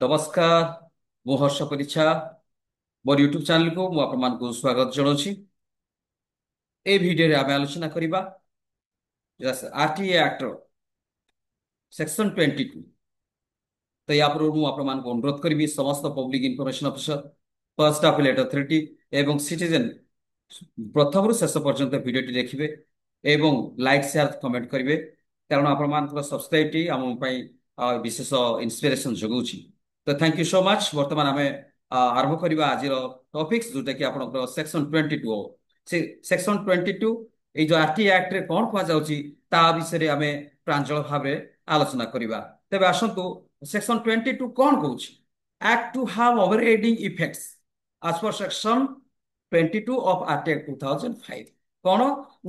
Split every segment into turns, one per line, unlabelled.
नमस्कार। ମୁଁ ହର୍ଷ ପରିଛା ମୋର ୟୁଟ୍ୟୁବ ଚ୍ୟାନେଲକୁ ମୁଁ ଆପଣମାନଙ୍କୁ ସ୍ୱାଗତ ଜଣାଉଛି। এই ଭିଡିଓରେ ଆମେ ଆଲୋଚନା କରିବା ଆରଟିଏ ଆକ୍ଟର ସେକ୍ସନ 22। ତ ୟା ପୂର୍ବରୁ ମୁଁ ଆପଣମାନଙ୍କୁ ଅନୁରୋଧ କରିବି ସମସ୍ତ public information officer, first affiliate authority ଏବଂ ସିଟିଜେନ ପ୍ରଥମରୁ ଶେଷ ପର୍ଯ୍ୟନ୍ତ ଭିଡିଓଟି ଦେଖିବେ ଏବଂ ଲାଇକ୍ ସେୟାର କମେଣ୍ଟ କରିବେ, କାରଣ ଆପଣମାନଙ୍କର ସବସ୍କ୍ରାଇବଟି ଆମ ପାଇଁ ବିଶେଷ ଇନ୍ସପିରେସନ ଯୋଗାଉଛି। ତ ଥ୍ୟାଙ୍କ ୟୁ ସୋ ମାଚ। ବର୍ତ୍ତମାନ ଆମେ ଆରମ୍ଭ କରିବା ଆଜିର ଟପିକ୍ସ, ଯୋଉଟା କି ଆପଣଙ୍କର ସେକ୍ସନ 22। ସେ ସେକ୍ସନ 22, ଏଇ ଯୋଉ ଆରଟି ଆକ୍ଟରେ କଣ କୁହାଯାଉଛି ତା ବିଷୟରେ ଆମେ ପ୍ରାଞ୍ଜଳ ଭାବେ ଆଲୋଚନା କରିବା। ତେବେ ଆସନ୍ତୁ, ସେକ୍ସନ 22 କଣ କହୁଛି? Act to have overriding effects as per section 22 of Act Act 2005। କଣ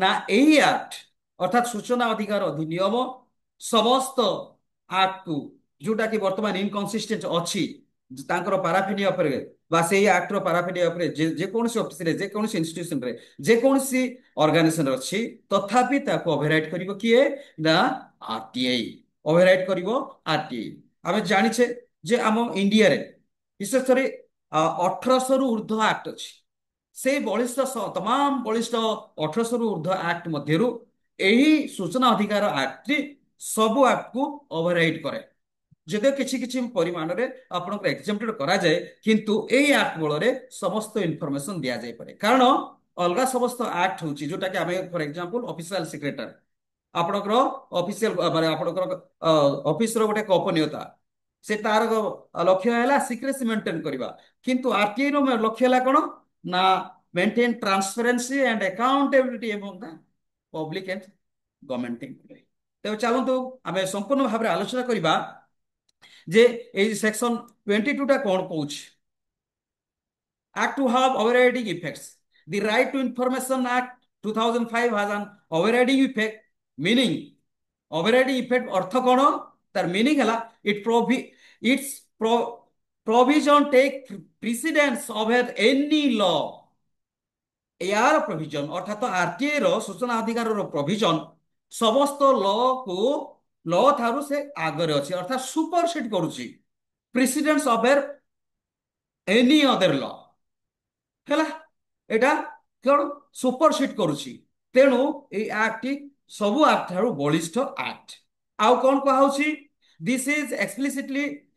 ନା ଏହି ଆକ୍ଟ ଅର୍ଥାତ ସୂଚନା ଅଧିକାର ଅଧିନିୟମ ସମସ୍ତ ଆକ୍ଟକୁ, ଯୋଉଟା କି ବର୍ତ୍ତମାନ ଇନକନସିଷ୍ଟେଣ୍ଟ ଅଛି ତାଙ୍କର ପାରାଫିନିଆ ଉପରେ ବା ସେଇ ଆକ୍ଟର ପାରାଫିନିଆ ଉପରେ ଯେକୌଣସି ଅଫିସରେ, ଯେକୌଣସି ଇନଷ୍ଟିଟ୍ୟୁସନରେ, ଯେକୌଣସି ଅର୍ଗାନାଇଜେସନ ଅଛି, ତଥାପି ତାକୁ ଓଭରରାଇଡ କରିବ କିଏ? ନା ଆରଟିଆଇ ଓଭରରାଇଡ କରିବ। ଆରଟିଆଇ ଆମେ ଜାଣିଛେ ଯେ ଆମ ଇଣ୍ଡିଆରେ ବିଶେଷ କରି 1800 ରୁ ଉର୍ଦ୍ଧ୍ୱ ଆକ୍ଟ ଅଛି। ସେଇ ବଳିଷ୍ଠ ତମାମ ବଳିଷ୍ଠ 1800 ରୁ ଉର୍ଦ୍ଧ୍ୱ ଆକ୍ଟ ମଧ୍ୟରୁ ଏହି ସୂଚନା ଅଧିକାର ଆକ୍ଟଟି ସବୁ ଆକ୍ଟକୁ ଓଭରରାଇଡ କରେ। ଯଦିଓ କିଛି କିଛି ପରିମାଣରେ ଆପଣଙ୍କର ଏକ୍ସେମ୍ପଟେଡ କରାଯାଏ, କିନ୍ତୁ ଏଇ ଆକ୍ଟ ବଳରେ ସମସ୍ତ ଇନଫର୍ମେସନ ଦିଆଯାଇପାରେ। କାରଣ ଅଲଗା ସମସ୍ତ ଆକ୍ଟ ହଉଛି ଯୋଉଟା କି ଆମେ ଫର ଏକ୍ସାମ୍ପଲ ଅଫିସିଆଲ ସିକ୍ରେଟାରୀ, ଆପଣଙ୍କର ଅଫିସିଆଲ ମାନେ ଆପଣଙ୍କର ଅଫିସର ଗୋଟେ ଗୋପନୀୟତା, ସେ ତାର ଲକ୍ଷ୍ୟ ହେଲା ସିକ୍ରେସି ମେଣ୍ଟେନ କରିବା। କିନ୍ତୁ ଆରଟିଆଇ ର ଲକ୍ଷ୍ୟ ହେଲା କଣ ନା ମେଣ୍ଟେନ ଟ୍ରାନ୍ସପେରେନ୍ସି ଆଣ୍ଡ ଆକାଉଣ୍ଟେବିଲିଟି ଏବଂ ପବ୍ଲିକ ଆଣ୍ଡ ଗଭର୍ଣ୍ଣମେଣ୍ଟ ଏମ୍ପ୍ଲୟି। ତେବେ ଚାଲନ୍ତୁ ଆମେ ସମ୍ପୂର୍ଣ୍ଣ ଭାବରେ ଆଲୋଚନା କରିବା ଯେ ଏଇ ସେକ୍ସନ 22 ଟା କଣ କହୁଛି। Act to have overriding effects. The Right to Information Act 2005 has an overriding effect, meaning overriding effect अर्थ कौन? तार meaning है its provision take precedence over any law। यार प्रोविजन अर्थात आरटीआई रो सूचना अधिकार रो प्रोविजन समस्त लॉ को लॉ थारु से आगरे अछि, अर्थात सुपरसीड करूची precedence over any other law. ହେଲା, ଏଟା କଣ ସୁପରସିଡ୍ କରୁଛି। ତେଣୁ ଏଇ ଆକ୍ଟ ସବୁ ଆକ୍ଟ ଠାରୁ ବଳିଷ୍ଠ ଆକ୍ଟ। ଆଉ କଣ କୁହାହଉଛି? This is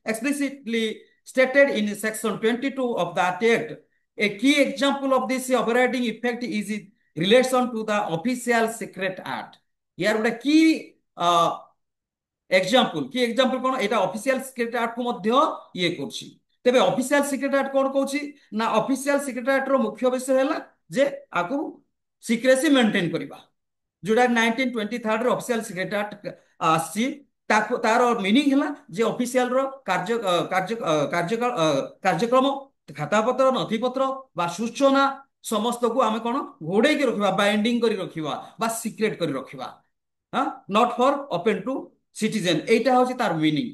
explicitly stated in section 22 of that act। A key example of this overriding effect is in relation to the official secret act। यार ଗୋଟେ की एग्जाम्पल कि एग्जाम्पल कौन एटा ऑफिशियल सिक्रेट एक्ट को मध्य ये करछि। तेबे ऑफिशियल सिक्रेट एक्ट कौन कहछि ना ऑफिशियल सिक्रेट एक्ट रो मुख्य विषय हैला जे आकु सिक्रेसी मेंटेन करबा, जोडा 1923 रो ऑफिशियल सिक्रेट एक्ट आसी। ताको तार मीनिंग हैला जे ऑफिशियल रो कार्यक्रम, खातापत्र, नथिपत्र बा सूचना समस्त को आमे कोन घोड़े के रखिबा, बाइंडिंग करी रखिबा बा सिक्रेट करी रखिबा, not for open to citizen. এইটা হচ্ছে তার মিনিং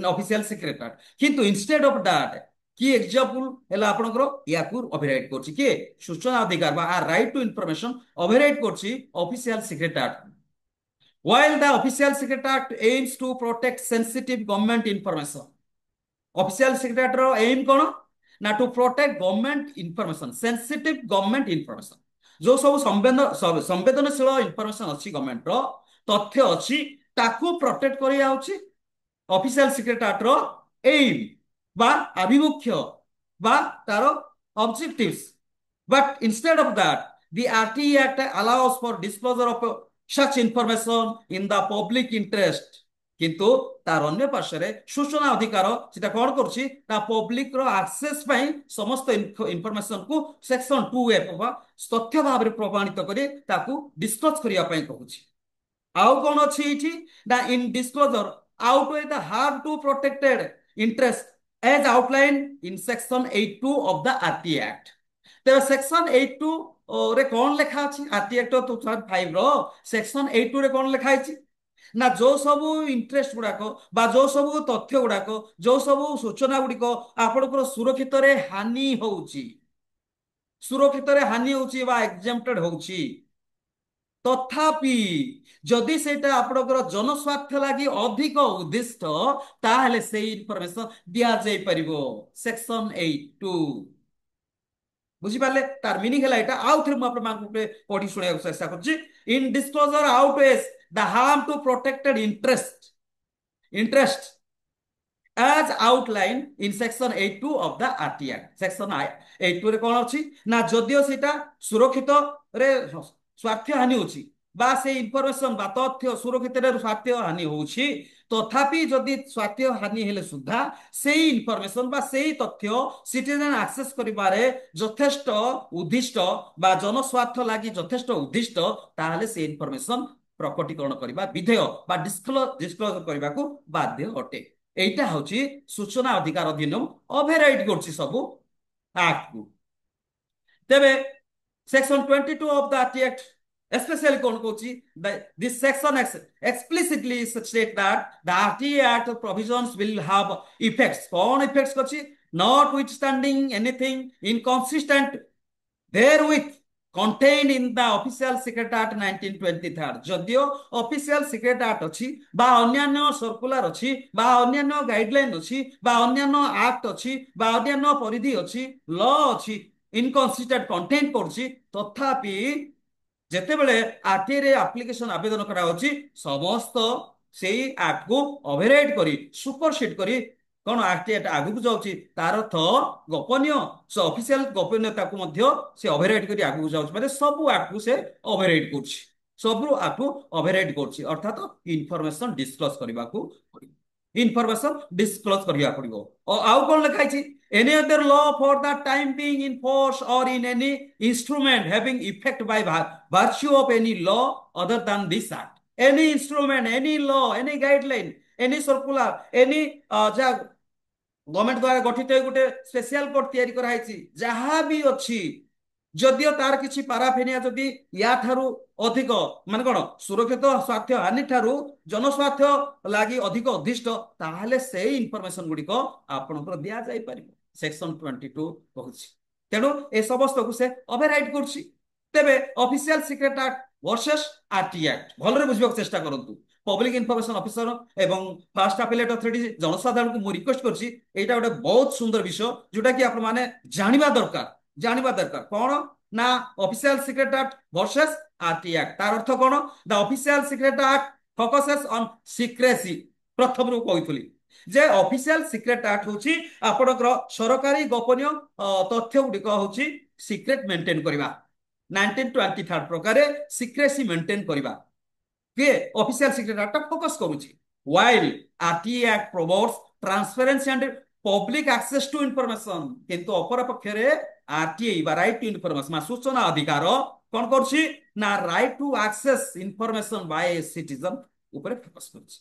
অফিসিয়াল সেক্রেটারি। কিন্তু ইনস্টেড অফ দ্যাট কি এক্সাম্পল হেলা আপনাদের ইয়াকু ওভাররাইড করছি কি সূচনা অধিকার বা আর রাইট টু ইনফরমেশন ওভাররাইড করছি official secretary. while the official secret act aims to protect sensitive government information। Official secretary aim कौन ना to protect government information, sensitive government information, जो सब संवेदनशील इनफॉरमेशन अच्छी गवर्नमेंट रो तथ्य अच्छी ताकू प्रोटेक्ट करिया होची ऑफिशियल सेक्रेटरी रो एम बा आभिमुख्य बा तारो objectives. But instead of that the RTE Act allows for disclosure of such information in the public interest। কিন্তু তার অন্য পার্শ্বরে সূচনা অধিকার সেটা কোন করছি না পব্লিক র আক্সেস পাই সমস্ত ইনফরমেশন কু সেকশন 2 বা তথ্য ভাবে প্রমাণিত করে তাকু ডিসক্লোজ করিয়া পাই কହୁଛି। ଆଉ କଣ ଅଛି ଏଇଠି ନା in disclosure outweigh the harm to protected interest as outlined in section 82 of the RT Act। ତେବେ ସେକ୍ସନ 82 ରେ କଣ ଲେଖା ଅଛି? RT Act 2005 ର ସେକ୍ସନ 82 ରେ କଣ ଲେଖା ହେଇଛି ନା ଯୋଉ ସବୁ ଇଣ୍ଟରେଷ୍ଟ ଗୁଡାକ ବା ଯୋଉ ସବୁ ତଥ୍ୟ ଗୁଡାକ, ଯୋଉ ସବୁ ସୂଚନା ଗୁଡିକ ଆପଣଙ୍କର ସୁରକ୍ଷିତରେ ହାନି ହଉଛି, ସୁରକ୍ଷିତରେ ହାନି ହଉଛି ବା ଏକ୍ସେମ୍ପଟେଡ ହଉଛି, तथापि जदि सेटा आपणकर जनस्वार्थ लगी अधिक उद्दिष्ट ताहले से इनफॉरमेशन दिया जाय परिबो सेक्शन 82 बुझिपारे तार मीनिंग है एटा आउ थे पढ़ी शुणा चेष्टा कर in disclosure outweighs the harm to protected interest as outlined in section 82 of the RT Act section 82 रे कोन अछि ना जदियो सेटा सुरक्षित रे स्वास्थ्य हानि होछि बा से इनफॉरमेशन बा तथ्य सुरक्षित रे स्वास्थ्य हानि होछि तथापि जदि स्वास्थ्य हानि हेले सुद्धा सेही इनफॉरमेशन बा सेही तथ्य सिटीजन एक्सेस करिबारे यथेष्ट उद्दिष्ट बा जनस्वार्थ लागि यथेष्ट उद्दिष्ट ताहले से इनफॉरमेशन प्रकटीकरण करिबा विधेय बा डिस्क्लोज करिबाकू बाध्य अटे এইটা হচ্ছে সূচনা অধিকার অধিনিয়ম ওভাররাইড করছে সবু আক্ট কু তেবে section 22 of the RT act especially কোন Kochi this section explicitly state that the RTA Act provisions will have effects কোন effects করছি notwithstanding anything inconsistent therewith contained in the Official Secret Act 1923 যদিও official secret act ଅଛି বা অন্যান্য circular ଅଛି বা অন্যান্য গাইডলাইন ଅଛି বা অন্যান্য আক্ট ଅଛି বা অন্যান্য পরিধি ଅଛି ল ଅଛି ইনকনসিস্টেন্ট কন্টেন্ট করছি তথাপি যেতেবেলে আরটিআই রে আপ্লিকেশন আবেদন করা হচ্ছে সমস্ত সেই আক্ট কু ওভাররাইড করি সুপরসিড করি কোন আরটিআই আগুক যাଉଛି তার অর্থ গোপনীয় সে অফিসিয়াল গোপনীয়তাକୁ ମଧ୍ୟ ସେ ওভাররাইড କରି ଆଗକୁ ଯାଉଛି ମାନେ ସବୁ ଆକ୍ଟକୁ ସେ ଓଭରରାଇଡ୍ କରୁଛି ସବୁ ଆକ୍ଟକୁ ଓଭରରାଇଡ୍ କରୁଛି ଅର୍ଥାତ ଇନଫରମେସନ ଡିସକ୍ଲୋଜ କରିବାକୁ ପଡିବ ইনফরমেশন ডিসক্লোজ করিয়া পড়িব আউ কোন লেখা আছে any other law for the time being in force or in any instrument having effect by virtue of any law other than this act any instrument any law any guideline any circular any যা government দ্বারা গঠিত গোটে special code তৈরি করা হয়েছি যাহা B অছি যদিও তার কিছু পারাফেনিয়া যদি ইয়া ঠারু অধিক মানে কোন সুরক্ষিত স্বার্থ হানি ঠারু জনস্বার্থ লাগি অধিক উদ্দিষ্ট তাহলে সেই ইনফরমেশন গুড়িক আপনার দিয়া যাই পারিব সেকশন 22 কହୁছি তেণু এ সমস্তকু সে ওভাররাইড করছি তেবে official secret act versus RT act ভালরে বুঝিବାକୁ চেষ্টা করন্তু পব্লিক ইনফরমেশন অফিসর এবং ফার্স্ট আপিলেট অথরিটি জনসাধারণকে মু রিকোয়েস্ট করছি এইটা গোটে বহুত সুন্দর বিষয় যেটা কি আপনার মানে জানিবা দরকার কোন না official secret act versus RT act তার অর্থ কোন the official secret act focuses on secrecy প্রথমরু কইতলি যে অফিসিয়াল সিক্রেট আক্ট হচ্ছে আপনার সরকারি গোপনীয় তথ্য গুড়িক হচ্ছে সিক্রেট মেনটেন করা 1923 প্রকারে সিক্রেসি মেনটেন করা किए ऑफिशियल सिक्रेट एक्ट फोकस करूची while RTI act promotes transparency and public access to information किंतु अपर पक्षरे आरटीआई बा राइट टू इनफॉरमेशन सूचना अधिकार कोन करछि ना right to access information by a citizen ऊपर फोकस करछि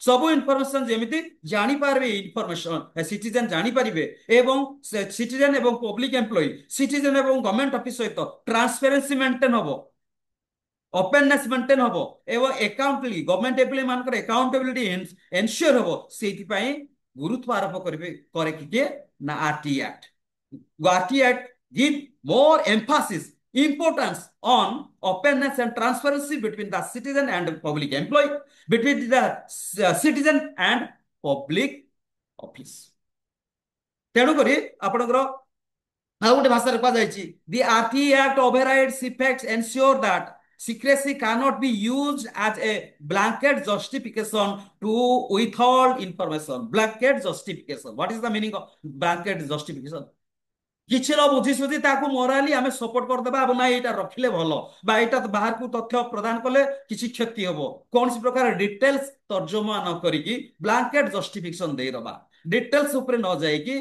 सब इनफॉरमेशन जेमिति जानि पारबे इनफॉरमेशन सिटीजन जानि पारिबे एवं सिटीजन एवं पब्लिक एम्प्लॉय सिटीजन एवं गवर्नमेंट ऑफिस सहित ट्रांसपेरेंसी मेंटेन होबो ओपननेस मेंटेन होबो एवं अकाउंटली गवर्नमेंट एम्प्लॉय मानकर अकाउंटेबिलिटी एनश्योर होबो सेति पई गुरुत्व आरोप करबे करे कि ना RTI act give more Mphasis importance on openness and transparency between the citizen and public employee between the citizen and public office तेणु करी आपनकर ଆଉ ଗୋଟେ ଭାଷାରେ କୁହାଯାଇଛି the RTA Act overrides effects ensure that secrecy cannot be used as a blanket justification to withhold information blanket justification what is the meaning of blanket justification କିଛି ନ ବୁଝି ସୁଝି ତାକୁ ମୋରାଲି ଆମେ ସପୋର୍ଟ କରିଦେବା ଏବଂ ନାଇଁ ଏଇଟା ରଖିଲେ ଭଲ ବା ଏଇଟା ବାହାରକୁ ତଥ୍ୟ ପ୍ରଦାନ କଲେ କିଛି କ୍ଷତି ହବ କୌଣସି ପ୍ରକାର ଡିଟେଲ୍ସ ତର୍ଜମା ନ କରିକି ବ୍ଲାଙ୍କେଟ ଜଷ୍ଟିଫିକେସନ ଦେଇଦବା डिटेल्स ऊपर न जाइकी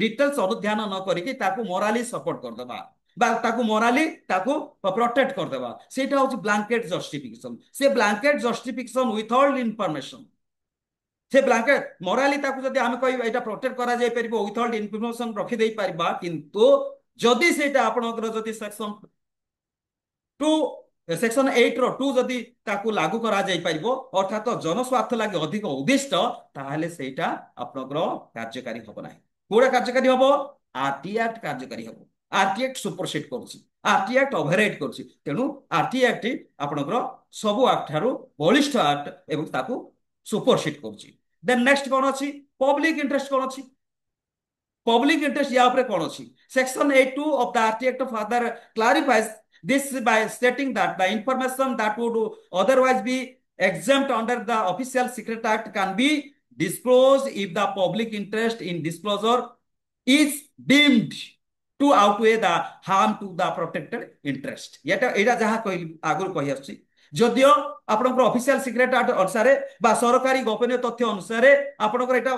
डिटेल्स अनुध्यान न करिकी ताकू मोराली सपोर्ट करदेबा बा ताकू मोराली ताकू प्रोटेक्ट करदेबा सेटा होची ब्लैंकेट जस्टिफिकेशन से ब्लैंकेट जस्टिफिकेशन विथहोल्ड इनफॉरमेशन से ब्लैंकेट मोराली ताकू जदी हम कहि एटा प्रोटेक्ट करा जाय परिबो विथहोल्ड इनफॉरमेशन रखि देई परिबा किंतु जदी सेटा आपनकर जदी सेक्शन 2 सेक्शन 8 रो 2 जदी ताकू लागू करा जाय परिबो अर्थात जनस्वार्थ लागि अधिक उद्दिष्ट ताहले सेटा आपनकर कार्यकारी हबो नाही कोडा कार्यकारी हबो आरटी एक्ट कार्यकारी हबो आरटी एक्ट सुपरसीड करुच्ची आरटी एक्ट ओभरराइड करुच्ची तेणु आरटी एक्ट आपणकर सब एक्ट ठारू बलिष्ठ एक्ट एवं ताकू सुपरसीड करुच्ची देन नेक्स्ट कौन अच्छी पब्लिक इंटरेस्ट कौन अच्छी पब्लिक इंटरेस्ट या ऊपर कौन अच्छी section 82 of the RT act further clarifies this by stating that the information that would otherwise be exempt under the official secret act can be disclosed if the public interest in disclosure is deemed to outweigh the harm to the protected interest এটা এটা যাহা কই আগর কই আসছি যদিও আপনার official secret act অনুসারে বা সরকারি গোপনীয় তথ্য অনুসারে আপনার এটা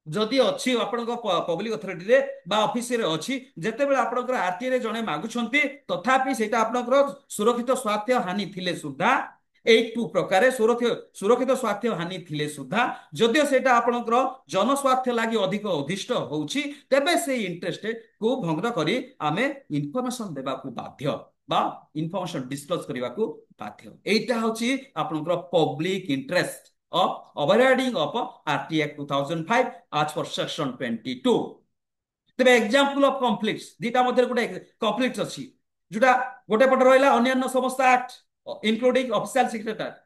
যদি অছি আপনার পব্লিক অথরিটি বা অফিসে অছি যেতেবেলে আপনার আরটিআই রে জনে মাগুছন্তি তথাপি সেটা আপনার সুরক্ষিত স্বার্থ হানি থিলে সুদ্ধা এই টু প্রকারে সুরক্ষিত স্বার্থ হানি থিলে সুদ্ধা যদিও সেটা আপনার জনস্বার্থ লাগি অধিক উদ্দিষ্ট হচ্ছে তেবে সেই ইন্টারেস্ট কু ভঙ্গ করে আমি ইনফরমেশন দেওয়া বাধ্য বা ইনফরমেশন ডিসক্লোজ করা বাধ্য এইটা হচ্ছে আপনার public interest of overriding of RT Act 2005 as per section 22 তবে एग्जांपल ऑफ कॉन्फ्लिक्ट्स দুইটা মধ্যে গোটে কনফ্লিক্টস আছে যেটা গোটে পটে রহিলা অন্যান্য সমস্ত act including official secret act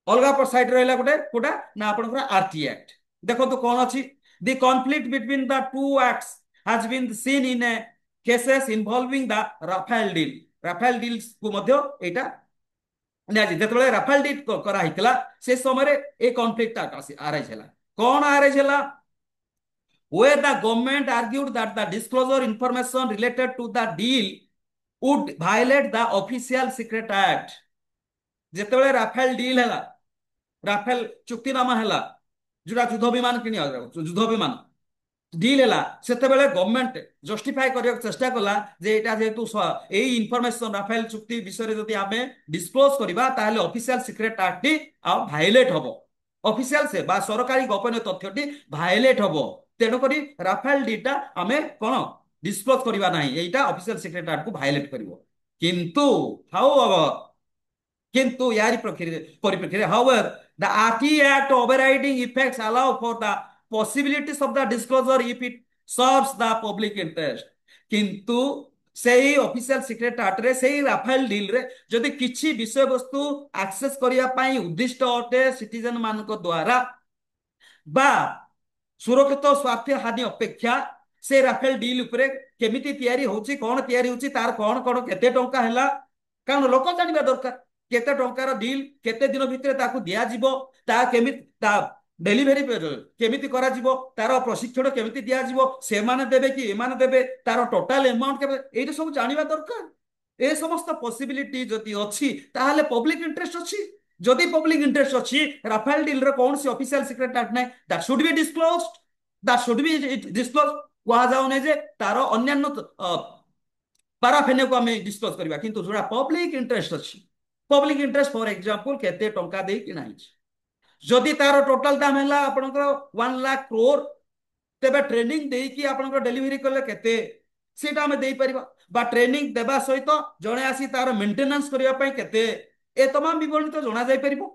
অলগা পর সাইড রহিলা গোটে কোটা না আপনার আরটি অ্যাক্ট দেখো তো কোন আছে the conflict between the two acts has been seen in a cases involving the Rafale deals কু মধ্য এটা যেতবে রাফাল ডিল করা হয়েছিল সে সময় এই কনফ্লিক্ট আরাইজ হল কোন আরাইজ হল where the government argued that the disclosure information related to the deal would violate the official secret act যেতবে রাফাল ডিল হল রাফাল চুক্তিনামা হল যেটা যুদ্ধ বিমান কিনিয়া যুদ্ধ বিমান ডিল হেলা সেতবেলে গভর্নমেন্ট জস্টিফাই করিয়া চেষ্টা কলা যে এটা যেহেতু এই ইনফরমেশন রাফেল চুক্তি বিষয়ে যদি আমি ডিসক্লোজ করিবা তাহলে অফিসিয়াল সিক্রেট আক্টটি ভায়োলেট হব অফিসিয়াল সে বা সরকারি গোপনীয় তথ্যটি ভায়োলেট হব তেণুকরি রাফেল ডিটা আমি কোন ডিসক্লোজ করিবা নাই এইটা অফিসিয়াল সিক্রেট আক্ট কু ভায়োলেট করিব কিন্তু হাউ কিন্তু ইয়ারি পরিপ্রেক্ষিতে however the RT Act overriding effects allow for the possibilities of the disclosure if it serves the public interest কিন্তু সেই অফিসিয়াল সিক্রেট আক্টরে সেই রাফেল ডিল রে যদি কিছু বিষয়বস্তু আক্সেস করিয়া পাই উদ্দিষ্ট অটে সিটিজেন মানক দ্বারা বা সুরক্ষিত স্বার্থ হানি অপেক্ষা সে রাফেল ডিল উপরে কেমিতি তৈরি হচ্ছে কোন তৈরি হচ্ছে তার কোন কোন কেতে টঙ্কা হেলা কারণ লোক জানিবা দরকার কেতে টঙ্কার ডিল কেতে দিন ভিতরে তাকে দিয়াଯିବ তা কেমিতি তা ডেলিভারি কেমিতি କରାଯିବ তার প্রশিক্ষণ কেমিতি দিয়াଯିବ সেমানে দেবে কি এমানে দেবে তার টোটাল এমাউন্ট কেবে এইটা সব জানিবা দরকার এ সমস্ত পসিবিলিটি যদি অছি তাহলে পাবলিক ইন্টারেস্ট অছি যদি পাবলিক ইন্টারেস্ট অছি রাফেল ডিল রে কোনসি অফিসিয়াল সিক্রেট আক্ট নাই that should be disclosed that should be disclose কুয়া যাও নাই যে তার অন্যান্য পারাফেনিয়াକୁ ଆମେ ডিসক্লোজ করিবা কিন্তু যেটা পাবলিক ইন্টারেস্ট অছি पब्लिक इंटरेस्ट फॉर एग्जांपल केते टंका दे कि नाही जदि तार टोटल दाम हैला आपनकर 1 लाख करोड़ तेबे ट्रेनिंग देई कि आपनकर डेलीवरी करले केते सेटा हमें देई परिबा बा ट्रेनिंग देबा सहित जणे आसी तार मेंटेनेंस करिया पई केते ए तमाम विवरण तो जणा जाई परिबो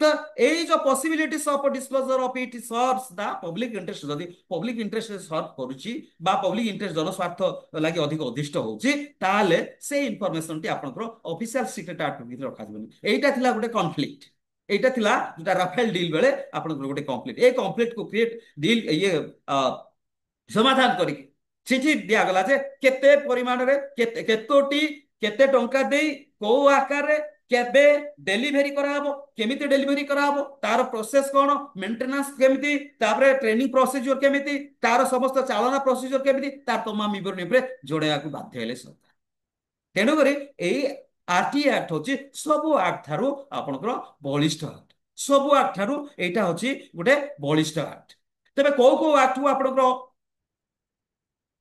तो এই যে possibilities of disclosure of it serves the public interest যদি পাবলিক ইন্টারেস্ট সার্ভ করুচি বা পাবলিক ইন্টারেস্ট জনস্বার্থ লাগি অধিক উদ্দিষ্ট হচ্ছে তাহলে সেই ইনফরমেশনটি আপনার অফিসিয়াল সিক্রেট আক্ট ভিতরে রখা যাবে এইটা থিলা গোটে কনফ্লিক্ট এইটা থিলা যেটা রাফেল ডিল বেলে আপনার গোটে কনফ্লিক্ট এই কনফ্লিক্ট কু ক্রিয়েট ডিল ইয়ে সমাধান করি চিঠি দিয়াগলা যে কেতে পরিমাণরে কেতোটি কেতে টঙ্কা দেই কোউ আকারে কেবে ডেলিভারি করা হবো কেমিতি ডেলিভারি করা হবো তার প্রসেস কোন মেন্টেনেন্স কেমিতি তারপরে ট্রেনিং প্রসিডিওর কেমিতি তার সমস্ত চালনা প্রসিডিওর কেমিতি তার তমাম বিবরণী উপরে যোড়াইବାକୁ বাধ্য হেলে সরকার তেণুকরি এই আরটি আক্ট হচ্ছে সবু আক্ট ঠারু আপনার বলিষ্ঠ আক্ট সবু আক্ট ঠারু এইটা হচ্ছে গোটে বলিষ্ঠ আক্ট তবে কোউ কোউ আক্ট আপনার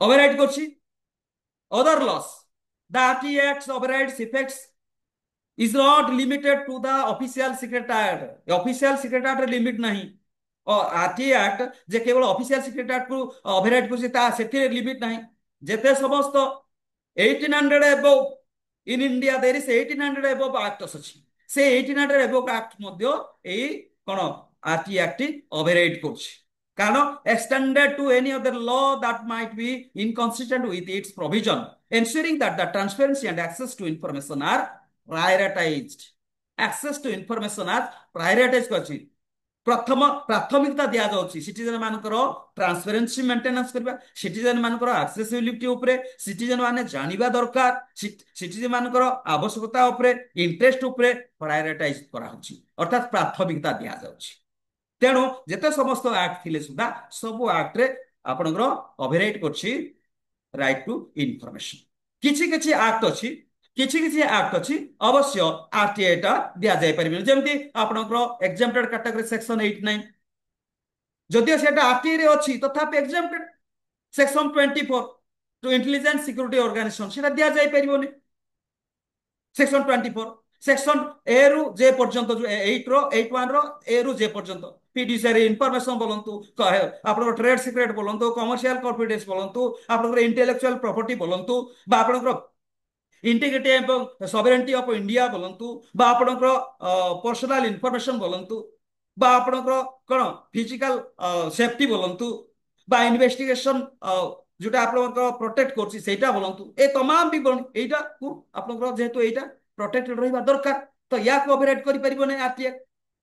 ওভাররাইড করছি other laws the RT Act's overrides effects is not limited to the official secret act official secret act limit नहीं और आरटी एक्ट जे केवल ऑफिशियल सिक्रेट एक्ट को ओवरराइड करछि ता सेथिरे लिमिट नहीं जेते समस्त 1800 above in India there is 1800 above acts अछि से 1800 एबव एक्ट मध्य एई कोन आरटी एक्ट ओवरराइड करछि Cannot extended to any other law that might be inconsistent with its provision, ensuring that the transparency and access to information are prioritized. Access to information are prioritized କରିଛି। ପ୍ରଥମ ପ୍ରାଥମିକତା ଦିଆଯାଉଛି citizen ମାନଙ୍କର transparency maintenance କରିବା, citizen ମାନଙ୍କର accessibility ଉପରେ citizen ମାନେ ଜାଣିବା ଦରକାର, ସିଟିଜେନ ମାନଙ୍କର ଆବଶ୍ୟକତା ଉପରେ ଇଣ୍ଟରେଷ୍ଟ ଉପରେ ପ୍ରାୟୋରିଟାଇଜ କରାହଉଛି, ଅର୍ଥାତ ପ୍ରାଥମିକତା ଦିଆଯାଉଛି। ତେଣୁ ଯେତେ ସମସ୍ତ ଆକ୍ଟ ଥିଲେ ସୁଦ୍ଧା ସବୁ ଆକ୍ଟରେ ଆପଣଙ୍କର ଓଭରରାଇଟ୍ କରୁଛି ରାଇଟ୍ ଟୁ ଇନଫର୍ମେସନ। କିଛି କିଛି ଆକ୍ଟ ଅଛି, କିଛି କିଛି ଆକ୍ଟ ଅଛି ଅବଶ୍ୟ ଆରଟିଆଇ ଟା ଦିଆଯାଇ ପାରିବନି, ଯେମିତି ଆପଣଙ୍କର ଏକ୍ସାମ୍ପଟେଡ କାଟାଗୋରୀ ସେକ୍ସନ 89, ଯଦିଓ ସେଟା ଆରଟିଆଇ ରେ ଅଛି ତଥାପି exempted. Section 24 to intelligence security organisation ସେଟା ଦିଆଯାଇ ପାରିବନି। ସେକ୍ସନ 24 ସେକ୍ସନ ଏ ରୁ ଯେ ପର୍ଯ୍ୟନ୍ତ, 81 ର ଏ ରୁ ଯେ ପର୍ଯ୍ୟନ୍ତ ପିଡିସିଆରି ଇନଫର୍ମେସନ ବୋଲନ୍ତୁ, ଆପଣଙ୍କର ଟ୍ରେଡ ସିକ୍ରେଟ ବୋଲନ୍ତୁ, କମର୍ସିଆଲ କନଫିଡେନ୍ସ ବୋଲନ୍ତୁ, ଆପଣଙ୍କର ଇଣ୍ଟେଲେକ୍ଚୁଆଲ ପ୍ରପର୍ଟି ବୋଲନ୍ତୁ, ବା ଆପଣଙ୍କର ଇଣ୍ଟିଗ୍ରିଟି ଏବଂ ସଭରେଣ୍ଟି ଅଫ ଇଣ୍ଡିଆ ବୋଲନ୍ତୁ, ବା ଆପଣଙ୍କର ପର୍ସନାଲ ଇନଫର୍ମେସନ ବୋଲନ୍ତୁ, ବା ଆପଣଙ୍କର କଣ ଫିଜିକାଲ ସେଫଟି ବୋଲନ୍ତୁ, ବା ଇନଭେଷ୍ଟିଗେସନ ଯୋଉଟା ଆପଣଙ୍କର ପ୍ରୋଟେକ୍ଟ କରୁଛି ସେଇଟା ବୋଲନ୍ତୁ, ଏ ତମାମ ବିବରଣୀ ଏଇଟାକୁ ଆପଣଙ୍କର ଯେହେତୁ ଏଇଟା ପ୍ରୋଟେକ୍ଟେଡ ରହିବା ଦରକାର, ତ ୟାକୁ ଓଭରରାଇଡ୍ କରିପାରିବ ନାହିଁ ଆରଟିଆଇ।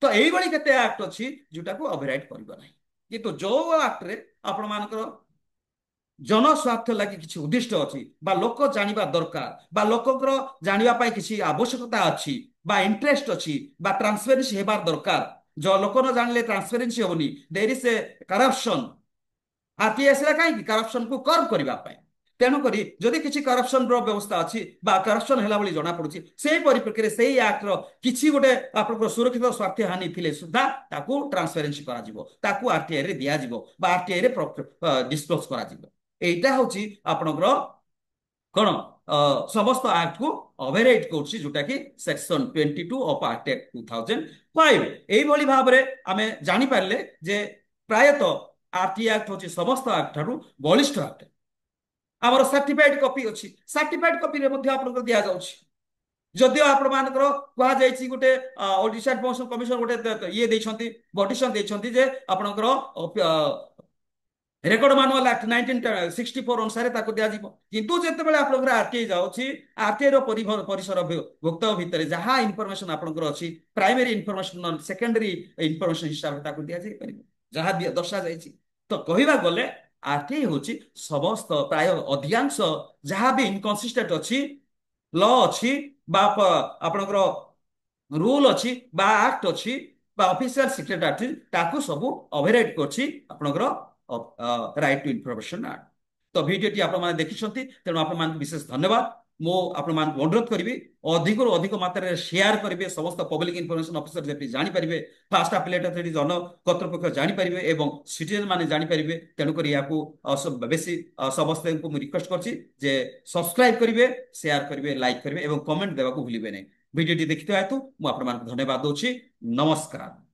ତ ଏଇଭଳି କେତେ ଆକ୍ଟ ଅଛି ଯୋଉଟାକୁ ଓଭରରାଇଡ୍ କରିବ ନାହିଁ। କିନ୍ତୁ ଯୋଉ ଆକ୍ଟରେ ଆପଣ ମାନଙ୍କର ଜନସ୍ୱାର୍ଥ ଲାଗି କିଛି ଉଦ୍ଦିଷ୍ଟ ଅଛି, ବା ଲୋକ ଜାଣିବା ଦରକାର, ବା ଲୋକଙ୍କର ଜାଣିବା ପାଇଁ କିଛି ଆବଶ୍ୟକତା ଅଛି, ବା ଇଣ୍ଟରେଷ୍ଟ ଅଛି, ବା ଟ୍ରାନ୍ସପେରେନ୍ସି ହେବାର ଦରକାର, ଯୋଉ ଲୋକ ନ ଜାଣିଲେ ଟ୍ରାନ୍ସପେରେନ୍ସି ହବନି, ଦେयर ଇଜ ଏ କରପସନ। ଆରଟିଆଇ ଆସିଲା କାହିଁକି? କରପସନକୁ କର୍ବ କରିବା ପାଇଁ। ତେଣୁକରି ଯଦି କିଛି କରପସନର ବ୍ୟବସ୍ଥା ଅଛି ବା କରପସନ ହେଲା ଭଳି ଜଣାପଡୁଛି, ସେଇ ପରିପ୍ରେକ୍ଷୀରେ ସେଇ ଆକ୍ଟର କିଛି ଗୋଟେ ଆପଣଙ୍କର ସୁରକ୍ଷିତ ସ୍ୱାର୍ଥ ହାନି ଥିଲେ ସୁଦ୍ଧା ତାକୁ ଟ୍ରାନ୍ସପେରେନ୍ସି କରାଯିବ, ତାକୁ ଆରଟିଆଇ ରେ ଦିଆଯିବ ବା ଆରଟିଆଇ ରେ ଡିସକ୍ଲୋଜ କରାଯିବ। এইটা হচ্ছে আপনার কোন সমস্ত আক্টକୁ ওভাররাইড করছি, যোটা কি সেকশন 22 অফ আক্ট 2005। এইভাবে ভাবে আমি জানিপারে যে প্রায়তঃ আরটিআই আক্ট হচ্ছে সমস্ত আক্ট ঠাରୁ বলিষ্ঠ আক্ট। আমার সার্টিফাইড কপি অছি, সার্টিফাইড কপিরে মধ্যে আপনাদের দিয়া যাଉଛି। যদিও ଆପଣ ମାନଙ୍କର କୁହାଯାଇଛି ଗୋଟେ ଓଡିଶା ଇନଫର୍ମେସନ କମିଶନ ଗୋଟେ ଇଏ ଦେଇଛନ୍ତି, ବଡିସନ ଦେଇଛନ୍ତି ଯେ ଆପଣଙ୍କର ରେକର୍ଡ ମାନୁଆଲ ଆକ୍ଟ 1964 ଅନୁସାରେ ତାକୁ ଦିଆଯିବ। କିନ୍ତୁ ଯେତେବେଳେ ଆପଣଙ୍କର ଆରଟିଆଇ ଯାଉଛି, ଆରଟିଆଇ ର ପରିସର ଭୁକ୍ତ ଭିତରେ ଯାହା ଇନଫର୍ମେସନ ଆପଣଙ୍କର ଅଛି, ପ୍ରାଇମେରୀ ଇନଫର୍ମେସନ ସେକେଣ୍ଡାରୀ ଇନଫର୍ମେସନ ହିସାବରେ ତାକୁ ଦିଆଯାଇ ପାରିବ, ଯାହା ଦର୍ଶାଯାଇଛି। ତ କହିବାକୁ ଗଲେ ଆରଟିଆଇ ହଉଛି ସମସ୍ତ ପ୍ରାୟ ଅଧିକାଂଶ ଯାହା ବି ଇନକନସିଷ୍ଟେଣ୍ଟ ଅଛି, ଲ ଅଛି, ବା ଆପଣଙ୍କର ରୁଲ ଅଛି, ବା ଆକ୍ଟ ଅଛି, ବା ଅଫିସିଆଲ ସିକ୍ରେଟ ଅଛି, ତାକୁ ସବୁ ଓଭରରାଇଡ୍ କରୁଛି ଆପଣଙ୍କର ରାଇଟ୍ ଟୁ ଇନଫର୍ମେସନ ଆକ୍ଟ। ତ ଭିଡିଓଟି ଆପଣମାନେ ଦେଖିଛନ୍ତି, ତେଣୁ ଆପଣମାନଙ୍କୁ ବିଶେଷ ଧନ୍ୟବାଦ। ମୁଁ ଆପଣମାନଙ୍କୁ ଅନୁରୋଧ କରିବି ଅଧିକରୁ ଅଧିକ ମାତ୍ରାରେ ସେୟାର କରିବେ, ସମସ୍ତ ପବ୍ଲିକ ଇନଫର୍ମେସନ ଅଫିସର ଯେମିତି ଜାଣିପାରିବେ, ଫାଷ୍ଟ ଆପେଲେଟ୍ ଅଥରିଟି ଜନ କର୍ତ୍ତୃପକ୍ଷ ଜାଣିପାରିବେ ଏବଂ ସିଟିଜେନ ମାନେ ଜାଣିପାରିବେ। ତେଣୁକରି ଏହାକୁ ବେଶୀ ସମସ୍ତଙ୍କୁ ମୁଁ ରିକ୍ୱେଷ୍ଟ କରୁଛି ଯେ ସବସ୍କ୍ରାଇବ କରିବେ, ସେୟାର କରିବେ, ଲାଇକ୍ କରିବେ ଏବଂ କମେଣ୍ଟ ଦେବାକୁ ଭୁଲିବେ ନାହିଁ। ଭିଡିଓଟି ଦେଖିଥିବା ହେତୁ ମୁଁ ଆପଣମାନଙ୍କୁ ଧନ୍ୟବାଦ ଦଉଛି। ନମସ୍କାର।